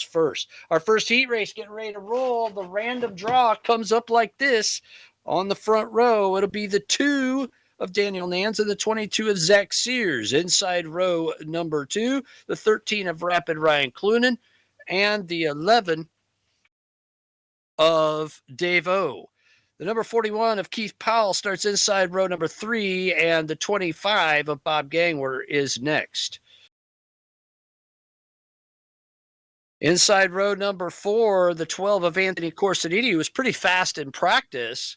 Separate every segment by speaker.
Speaker 1: first. Our first heat race getting ready to roll. The random draw comes up like this on the front row. It'll be the 2 of Daniel Nans and the 22 of Zach Sears. Inside row number 2, the 13 of Rapid Ryan Clunan, and the 11 of Dave O. The number 41 of Keith Powell starts inside row number 3, and the 25 of Bob Gangwer is next. Inside row number 4, the 12 of Anthony Corsiniti, who was pretty fast in practice,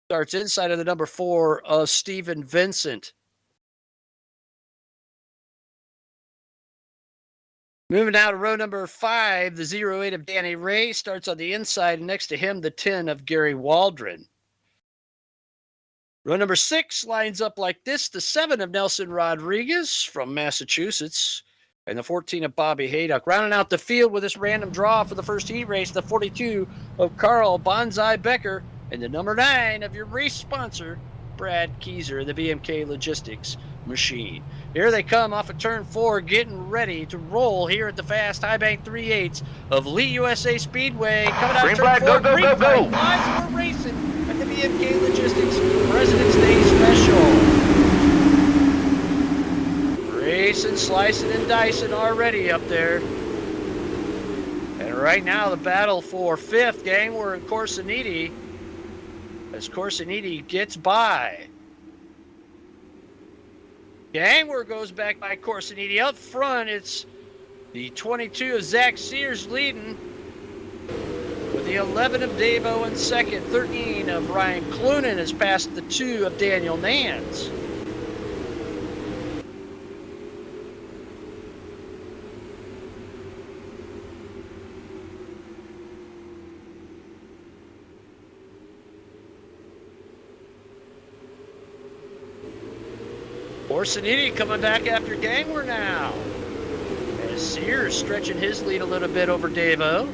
Speaker 1: starts inside of the number 4 of Stephen Vincent. Moving now to row number 5, the 08 of Danny Ray starts on the inside, and next to him, the 10 of Gary Waldron. Row number 6 lines up like this, the 7 of Nelson Rodriguez from Massachusetts, and the 14 of Bobby Haydock. Rounding out the field with this random draw for the first heat race, the 42 of Carl Bonsai Becker, and the number 9 of your race sponsor, Brad Keyser, the BMK Logistics Machine. Here they come off of turn 4, getting ready to roll here at the fast high bank 3/8 of Lee USA Speedway. Coming out
Speaker 2: Green
Speaker 1: turn
Speaker 2: flag,
Speaker 1: 4,
Speaker 2: go,
Speaker 1: green
Speaker 2: go,
Speaker 1: flag
Speaker 2: go.
Speaker 1: flies. We're racing at the BMK Logistics President's Day Special. Racing, slicing, and dicing already up there. And right now, the battle for 5th, Gangwer and Corsiniti, as Corsiniti gets by. Gangwer goes back by Corsiniti. Up front, it's the 22 of Zach Sears leading, with the 11 of Dave Owen second. 13 of Ryan Clunan has passed the 2 of Daniel Nans. Corsiniti coming back after Gangwer now, as Sears stretching his lead a little bit over Dave-O.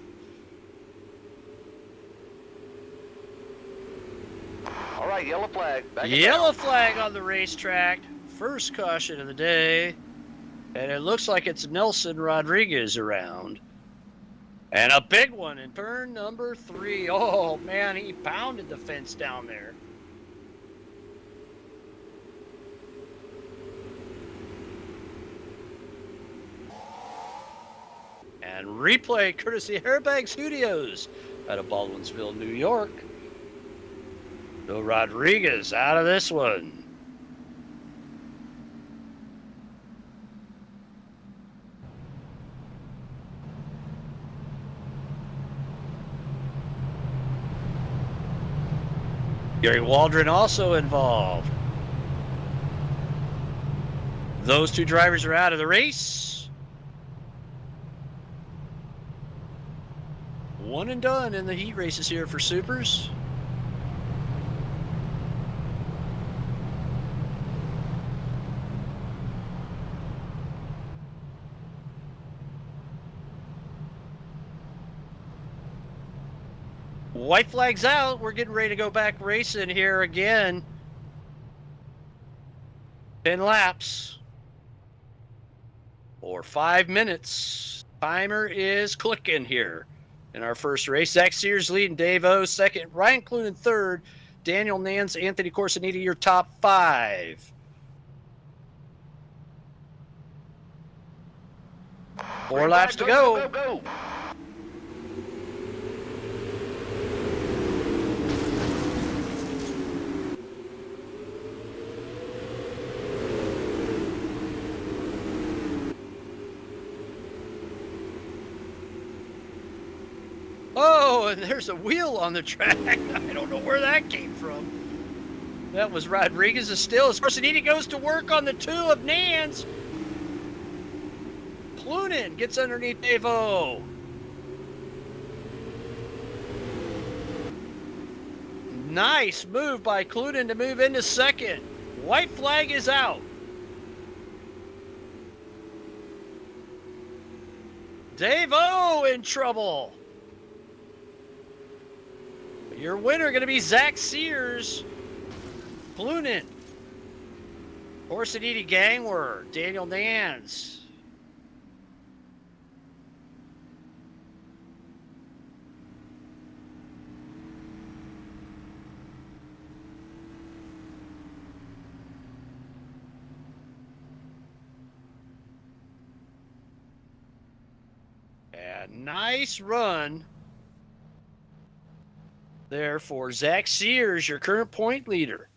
Speaker 2: All right, yellow flag.
Speaker 1: Yellow flag on the racetrack. First caution of the day. And it looks like it's Nelson Rodriguez around. And a big one in turn number 3. Oh, man, he pounded the fence down there. And replay courtesy of Airbag Studios out of Baldwinsville, New York. So Rodriguez out of this one. Gary Waldron also involved. Those 2 drivers are out of the race. One and done in the heat races here for Supers. White flag's out. We're getting ready to go back racing here again. 10 laps or 5 minutes. Timer is clicking here in our first race. Zach Sears leading, Dave O second, Ryan Clunan third, Daniel Nans, Anthony Corsiniti, your top 5. 4 laps to go.
Speaker 2: Go.
Speaker 1: Oh, and there's a wheel on the track. I don't know where that came from. That was Rodriguez still. As Corsiniti goes to work on the 2 of Nans. Clunan gets underneath Dave-O. Nice move by Clunan to move into second. White flag is out. Dave-O in trouble. Your winner going to be Zach Sears. Clunan. Corsiniti, Gangwer, Daniel Nans. And nice run there for Zach Sears, your current point leader.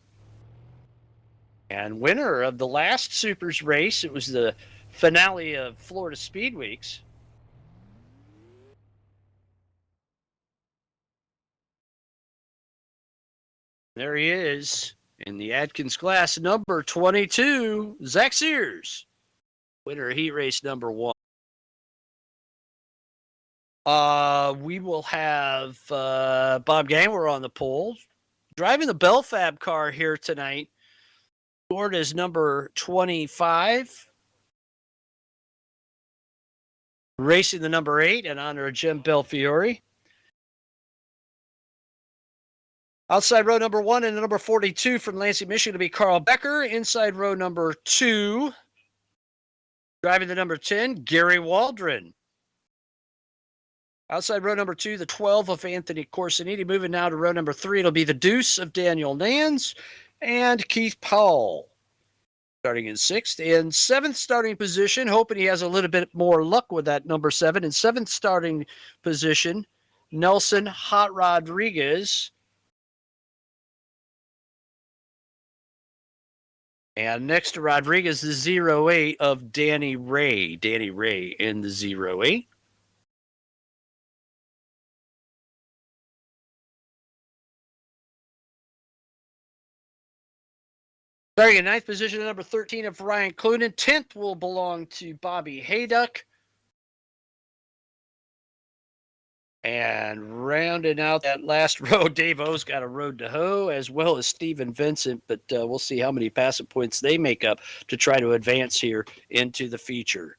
Speaker 1: And winner of the last Supers race. It was the finale of Florida Speed Weeks. There he is in the Adkins class, number 22, Zach Sears, winner of heat race number 1. We will have Bob Gangler on the pole. Driving the Belfab car here tonight, scored as number 25. Racing the number 8 in honor of Jim Belfiore. Outside row number 1 and number 42 from Lansing, Michigan to be Carl Becker. Inside row number 2, driving the number 10, Gary Waldron. Outside row number 2, the 12 of Anthony Corsiniti. Moving now to row number 3, it'll be the Deuce of Daniel Nans and Keith Powell. Starting in 6th. In 7th starting position, hoping he has a little bit more luck with that number 7. In 7th starting position, Nelson Hot Rodriguez. And next to Rodriguez, the 08 of Danny Ray. Danny Ray in the 08. Starting in 9th position, number 13 of Ryan Clunan. 10th will belong to Bobby Hayduck. And rounding out that last row, Dave O's got a road to hoe, as well as Steven Vincent, but we'll see how many passing points they make up to try to advance here into the feature.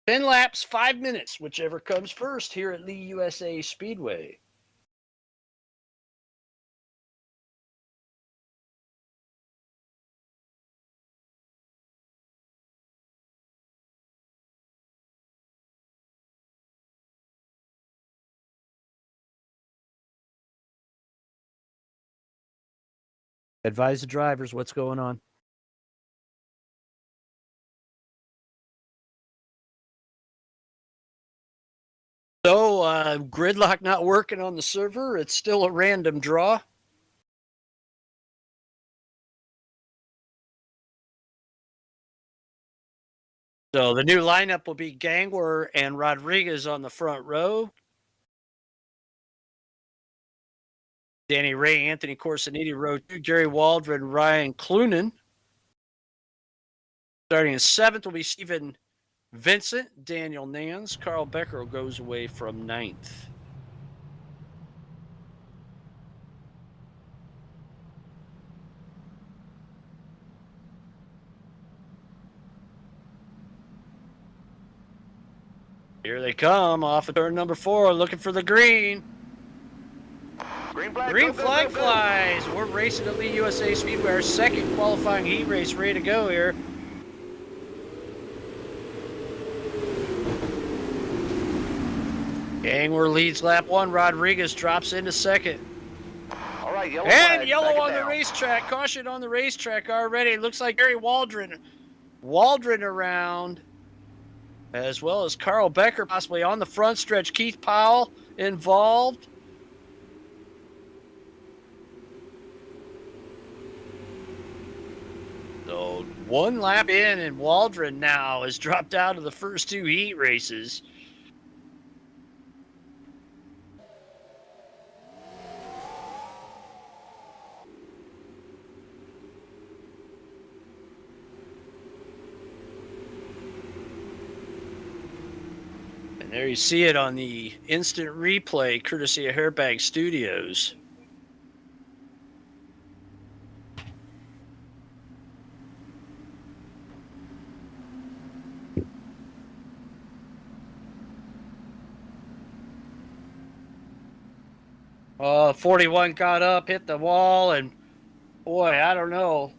Speaker 1: Ten laps, 5 minutes, whichever comes first here at Lee USA Speedway. Advise the drivers what's going on. So, gridlock not working on the server. It's still a random draw. So the new lineup will be Gangler and Rodriguez on the front row. Danny Ray, Anthony Corsiniti, row 2, Gary Waldron, Ryan Clunan. Starting in 7th will be Steven Vincent, Daniel Nans. Carl Becker goes away from 9th. Here they come off of turn number 4, looking for the green. Green flag flies. We're racing at Lee USA Speedway, our second qualifying heat race, ready to go here. Gangler leads lap 1. Rodriguez drops into 2nd.
Speaker 2: All right, yellow
Speaker 1: And
Speaker 2: flag,
Speaker 1: yellow on
Speaker 2: down.
Speaker 1: the racetrack. Caution on the racetrack already. It looks like Gary Waldron around, as well as Carl Becker possibly on the front stretch. Keith Powell involved. So 1 lap in, and Waldron now has dropped out of the first 2 heat races. And there you see it on the instant replay, courtesy of Hairbag Studios. Oh, 41 got up, hit the wall, and boy, I don't know.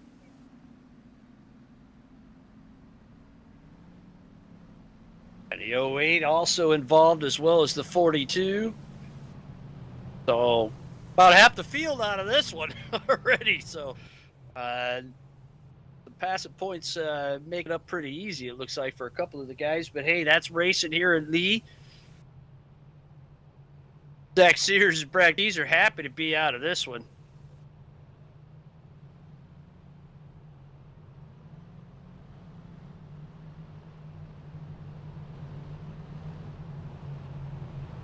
Speaker 1: And the 08 also involved, as well as the 42. So about half the field out of this one already. So the passing points make it up pretty easy, it looks like, for a couple of the guys. But hey, that's racing here at Lee. Zach Sears and Brad Keys are happy to be out of this one.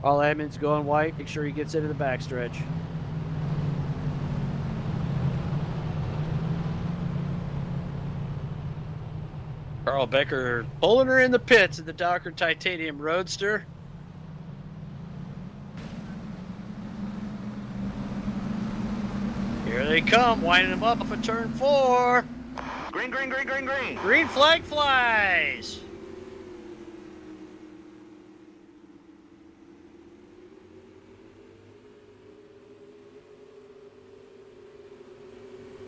Speaker 1: All Edmonds going white. Make sure he gets into the backstretch. Carl Becker pulling her in the pits of the Docker Titanium Roadster. Here they come, winding them up off of turn 4.
Speaker 2: Green, green, green, green, green.
Speaker 1: Green flag flies.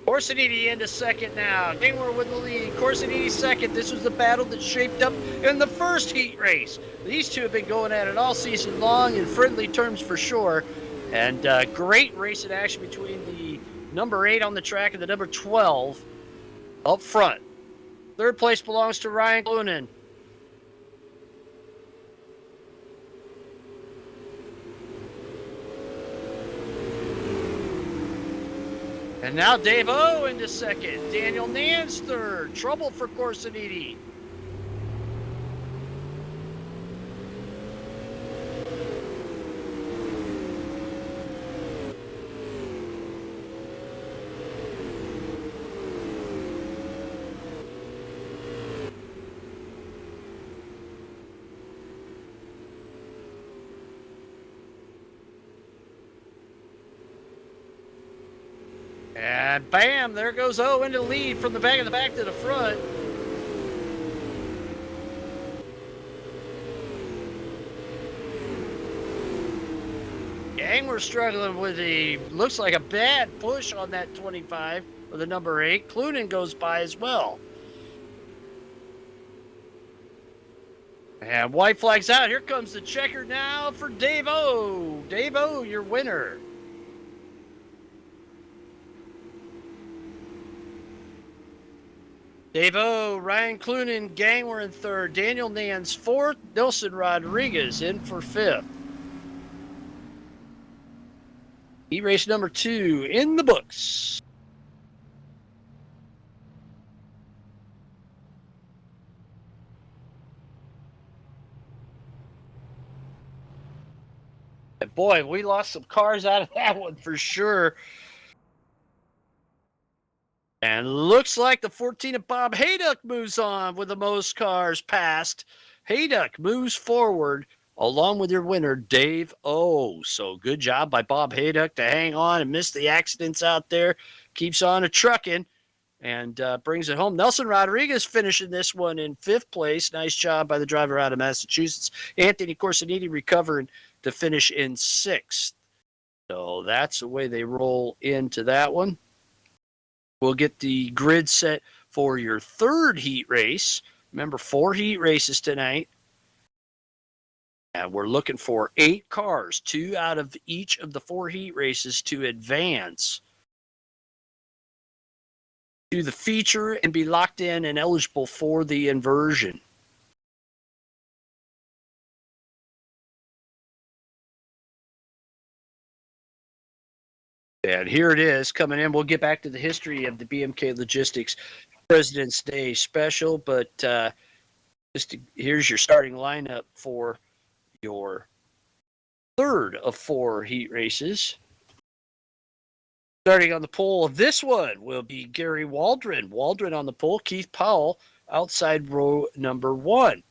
Speaker 1: Corsiniti into second now. Gangler with the lead. Corsiniti second. This was the battle that shaped up in the first heat race. These two have been going at it all season long in friendly terms for sure. And great racing action between the number 8 on the track and the number 12 up front. Third place belongs to Ryan Clunan. And now Dave O into second. Daniel Nance third. Trouble for Corsiniti. And bam, there goes O into the lead from the back of the back to the front. Gang, we're struggling with looks like a bad push on that 25 with the number 8. Clunan goes by as well. And white flags out. Here comes the checker now for Dave O. Dave O, your winner. Dave O, Ryan Clunan, Gang were in third. Daniel Nance fourth. Nelson Rodriguez in for fifth. Heat race number 2 in the books. And boy, we lost some cars out of that one for sure. And looks like the 14 of Bob Hayduck moves on with the most cars passed. Hayduck moves forward along with your winner, Dave O. So good job by Bob Hayduck to hang on and miss the accidents out there. Keeps on a trucking and brings it home. Nelson Rodriguez finishing this one in 5th place. Nice job by the driver out of Massachusetts. Anthony Corsiniti recovering to finish in 6th. So that's the way they roll into that one. We'll get the grid set for your 3rd heat race. Remember, 4 heat races tonight. And we're looking for 8 cars, 2 out of each of the 4 heat races to advance to the feature and be locked in and eligible for the inversion. And here it is coming in. We'll get back to the history of the BMK Logistics President's Day special, but here's your starting lineup for your 3rd of 4 heat races. Starting on the pole of this one will be Gary Waldron. Waldron on the pole. Keith Powell outside row number 1.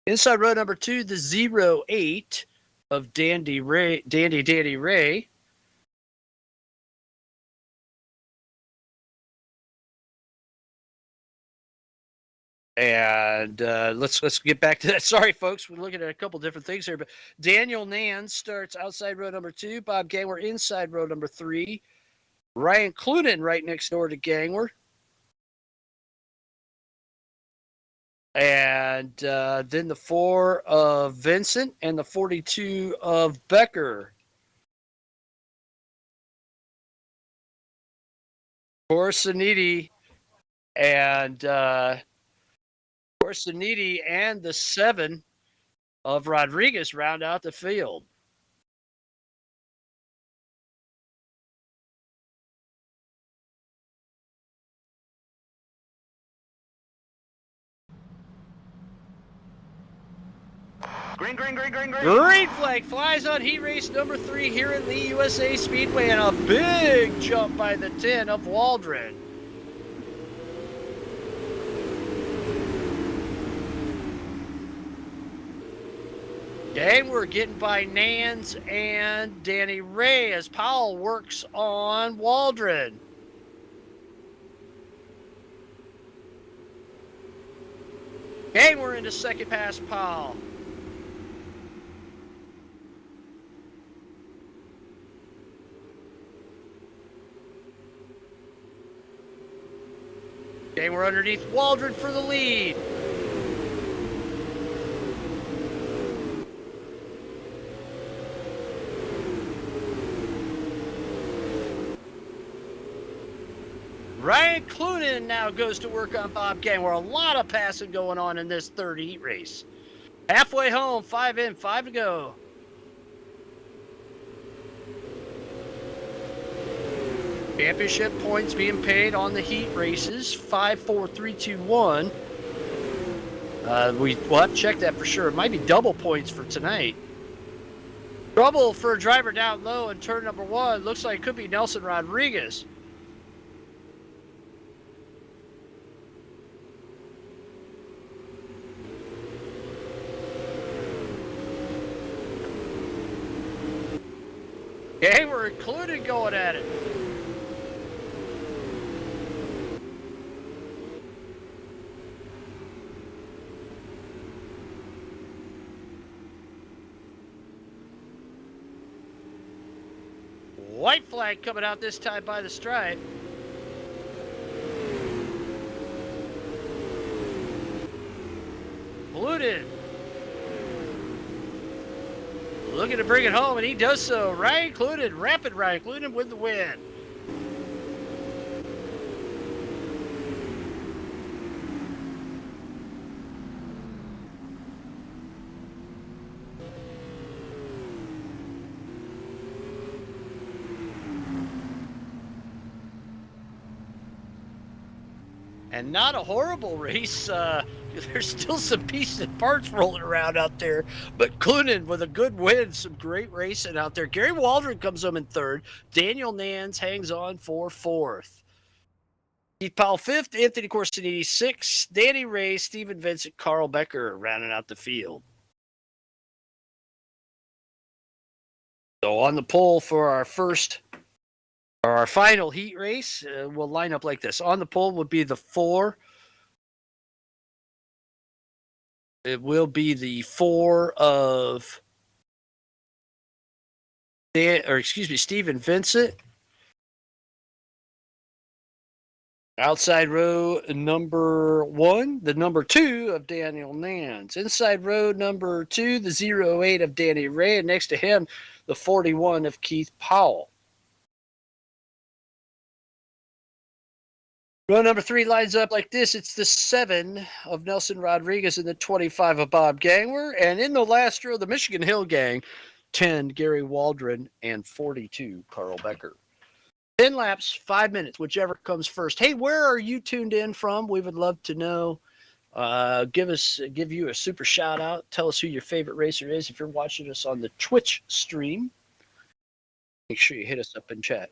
Speaker 1: Inside row number 2, the 08 of Dandy Ray. And let's get back to that. Sorry, folks, we're looking at a couple different things here. But Daniel Nance starts outside row number 2. Bob Gangler inside row number 3. Ryan Clunan right next door to Gangler. And then the 4 of Vincent and the 42 of Becker. Corsiniti and the 7 of Rodriguez round out the field.
Speaker 2: Green, green, green, green, green.
Speaker 1: Green flag flies on heat race number 3 here at Lee USA Speedway, and a big jump by the 10 of Waldron. And we're getting by Nans and Danny Ray as Powell works on Waldron. And we're into second pass Powell. Okay, we're underneath Waldron for the lead. Ryan Clunan now goes to work on Bob Gangwar. A lot of passing going on in this third heat race. Halfway home, 5 in, 5 to go. Championship points being paid on the heat races. 5, 4, 3, 2, 1. We'll have to check that for sure. It might be double points for tonight. Trouble for a driver down low in turn number 1. Looks like it could be Nelson Rodriguez. Okay, we're included going at it. White flag coming out this time by the stripe. Clunan looking to bring it home, and he does so. Ryan Clunan, rapid Ryan Clunan with the win. And not a horrible race. There's still some pieces and parts rolling around out there, but Clunan with a good win. Some great racing out there. Gary Waldron comes home in third. Daniel Nans hangs on for fourth. Keith Powell fifth. Anthony Corsiniti sixth. Danny Ray, Stephen Vincent, Carl Becker rounding out the field. So on the pole for our final heat race, we'll line up like this. On the pole would be the 4. It will be the 4 of Stephen Vincent. Outside row number 1, the number 2 of Daniel Nans. Inside row number 2, the 08 of Danny Ray. And next to him, the 41 of Keith Powell. Row number 3 lines up like this. It's the 7 of Nelson Rodriguez and the 25 of Bob Gangwer. And in the last row, the Michigan Hill Gang, 10 Gary Waldron and 42 Carl Becker. 10 laps, 5 minutes, whichever comes first. Hey, where are you tuned in from? We would love to know. Give you a super shout out. Tell us who your favorite racer is. If you're watching us on the Twitch stream, make sure you hit us up in chat.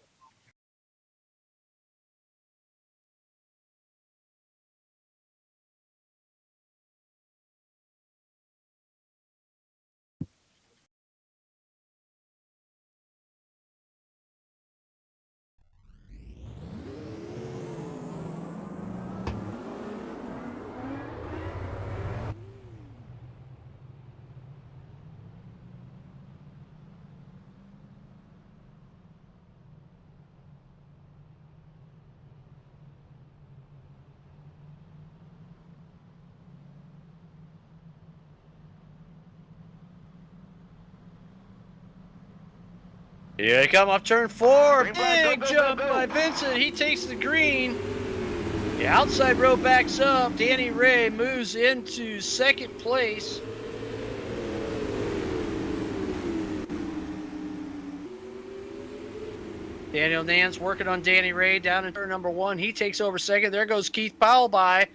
Speaker 1: Here they come off turn 4.
Speaker 2: Green flag,
Speaker 1: Big
Speaker 2: go, go,
Speaker 1: jump
Speaker 2: go, go.
Speaker 1: by Vincent. He takes the green. The outside row backs up. Danny Ray moves into second place. Daniel Nance working on Danny Ray down in turn number 1. He takes over second. There goes Keith Powell by.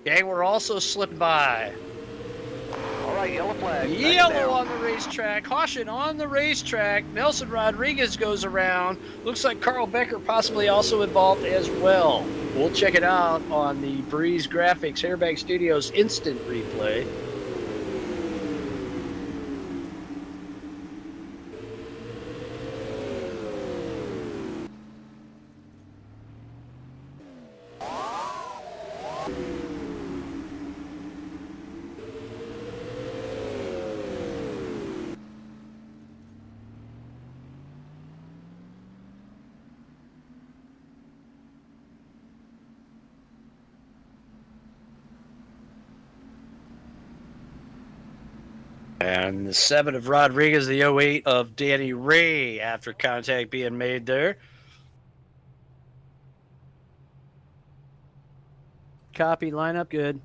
Speaker 1: Gang, we're also slipping by.
Speaker 2: All right, yellow flag. Back
Speaker 1: Yellow
Speaker 2: down.
Speaker 1: on the racetrack. Caution on the racetrack. Nelson Rodriguez goes around. Looks like Carl Becker possibly also involved as well. We'll check it out on the Breeze Graphics Airbag Studios instant replay. And the 7 of Rodriguez, the 08 of Danny Ray after contact being made there. Copy, lineup, good.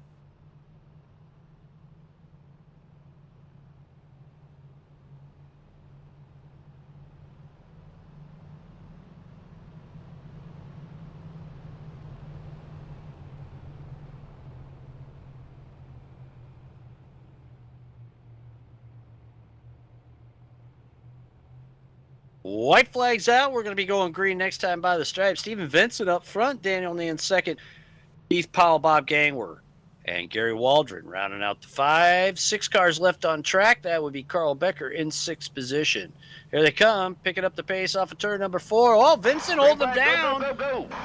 Speaker 1: White flags out. We're going to be going green next time by the stripe. Steven Vincent up front. Daniel Nance second. Keith Powell, Bob Gangwer, and Gary Waldron rounding out the 5. 6 cars left on track. That would be Carl Becker in 6th position. Here they come, picking up the pace off of turn number 4. Oh, Vincent
Speaker 2: Green
Speaker 1: holding them
Speaker 2: flag,
Speaker 1: down.
Speaker 2: Go, go, go, go.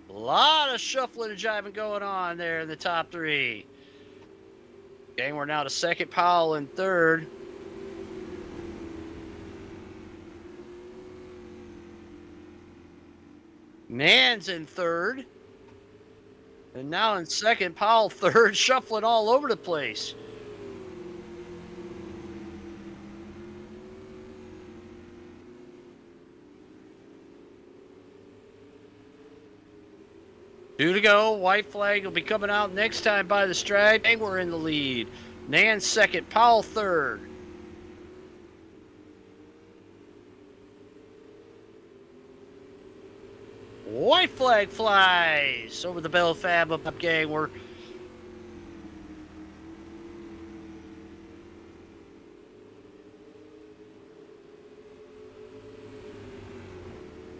Speaker 1: A lot of shuffling and jiving going on there in the top 3. Gangwer now to second, Powell in third. Nance in third. And now in second, Powell third, shuffling all over the place. Two to go. White flag will be coming out next time by the stripe. And we're in the lead. Nance second, Powell third. White flag flies over the Bell Fab up Gangwer.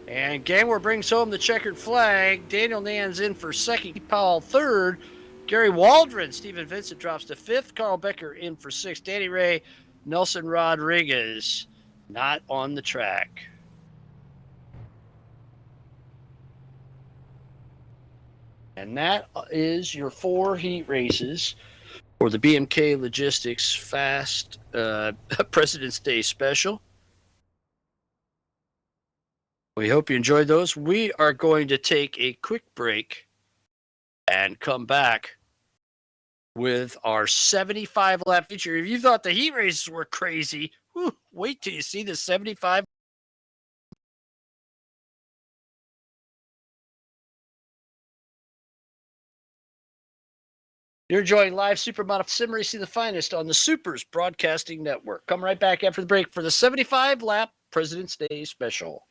Speaker 1: And Gangwer brings home the checkered flag. Daniel Nance in for second, Powell third. Gary Waldron, Steven Vincent drops to 5th. Carl Becker in for 6th. Danny Ray, Nelson Rodriguez not on the track. And that is your 4 heat races for the BMK Logistics Fast President's Day Special. We hope you enjoyed those. We are going to take a quick break and come back with our 75 lap feature. If you thought the heat races were crazy, wait till you see the 75. You're enjoying live Supermodified Sim Racing, the finest on the Supers Broadcasting Network. Come right back after the break for the 75 lap President's Day Special.